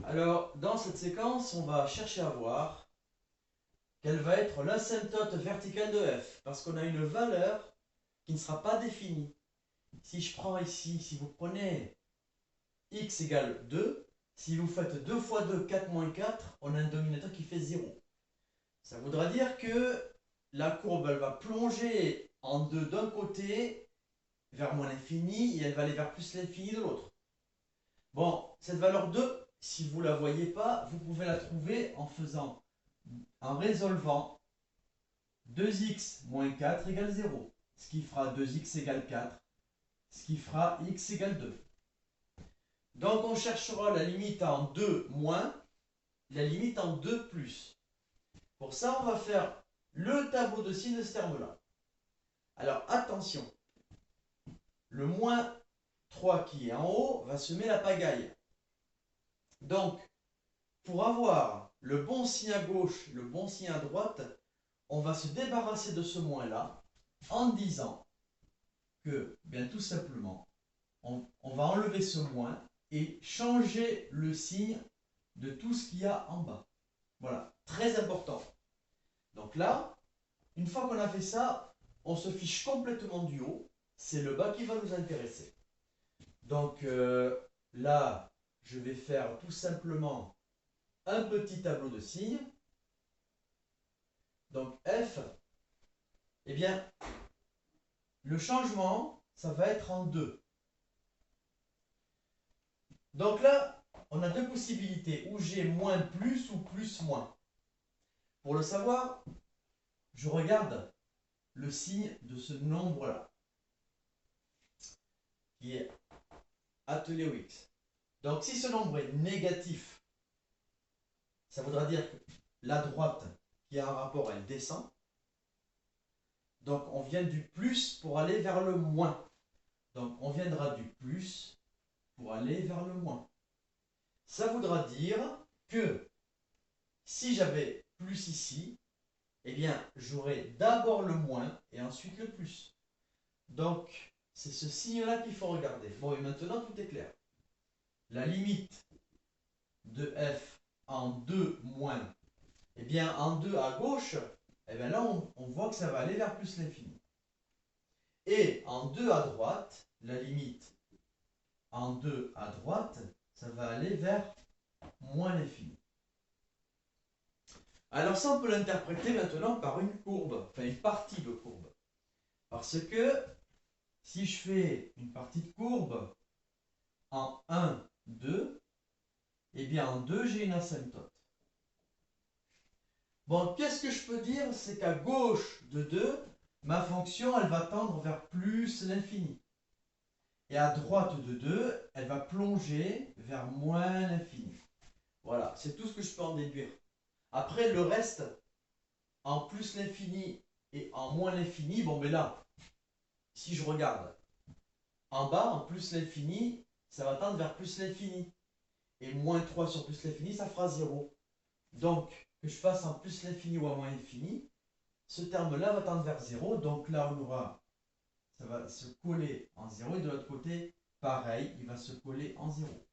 Alors, dans cette séquence, on va chercher à voir quelle va être l'asymptote verticale de f, parce qu'on a une valeur qui ne sera pas définie. Si je prends ici, si vous prenez x égale 2, si vous faites 2 fois 2, 4 moins 4, on a un dénominateur qui fait 0. Ça voudra dire que la courbe, elle va plonger en 2 d'un côté, vers moins l'infini, et elle va aller vers plus l'infini de l'autre. Bon, cette valeur 2, si vous ne la voyez pas, vous pouvez la trouver en résolvant 2x moins 4 égale 0, ce qui fera 2x égale 4, ce qui fera x égale 2. Donc on cherchera la limite en 2 moins, la limite en 2 plus. Pour ça, on va faire le tableau de signes de ce terme-là. Alors attention, le moins 3 qui est en haut va semer la pagaille. Donc, pour avoir le bon signe à gauche, le bon signe à droite, on va se débarrasser de ce moins-là en disant que, bien tout simplement, on va enlever ce moins et changer le signe de tout ce qu'il y a en bas. Voilà, très important. Donc là, une fois qu'on a fait ça, on se fiche complètement du haut. C'est le bas qui va nous intéresser. Donc là, je vais faire tout simplement un petit tableau de signes. Donc f, eh bien, le changement, ça va être en 2. Donc là, on a deux possibilités, où j'ai moins plus ou plus moins. Pour le savoir, je regarde le signe de ce nombre-là, qui est attelé au x. Donc si ce nombre est négatif, ça voudra dire que la droite qui a un rapport, elle descend. Donc on vient du plus pour aller vers le moins. Donc on viendra du plus pour aller vers le moins. Ça voudra dire que si j'avais plus ici, eh bien j'aurai d'abord le moins et ensuite le plus. Donc c'est ce signe-là qu'il faut regarder. Bon, et maintenant tout est clair. La limite de f en 2 moins, eh bien en 2 à gauche, eh bien là on voit que ça va aller vers plus l'infini. Et en 2 à droite, la limite en 2 à droite, ça va aller vers moins l'infini. Alors ça, on peut l'interpréter maintenant par une courbe, enfin une partie de courbe. Parce que si je fais une partie de courbe en 1, 2, eh bien en 2, j'ai une asymptote. Bon, qu'est-ce que je peux dire? C'est qu'à gauche de 2, ma fonction, elle va tendre vers plus l'infini. Et à droite de 2, elle va plonger vers moins l'infini. Voilà, c'est tout ce que je peux en déduire. Après, le reste, en plus l'infini et en moins l'infini, bon, mais là, si je regarde, en bas, en plus l'infini, ça va tendre vers plus l'infini. Et moins 3 sur plus l'infini, ça fera 0. Donc, que je fasse en plus l'infini ou en moins l'infini, ce terme-là va tendre vers 0. Donc là, on aura, ça va se coller en 0. Et de l'autre côté, pareil, il va se coller en 0.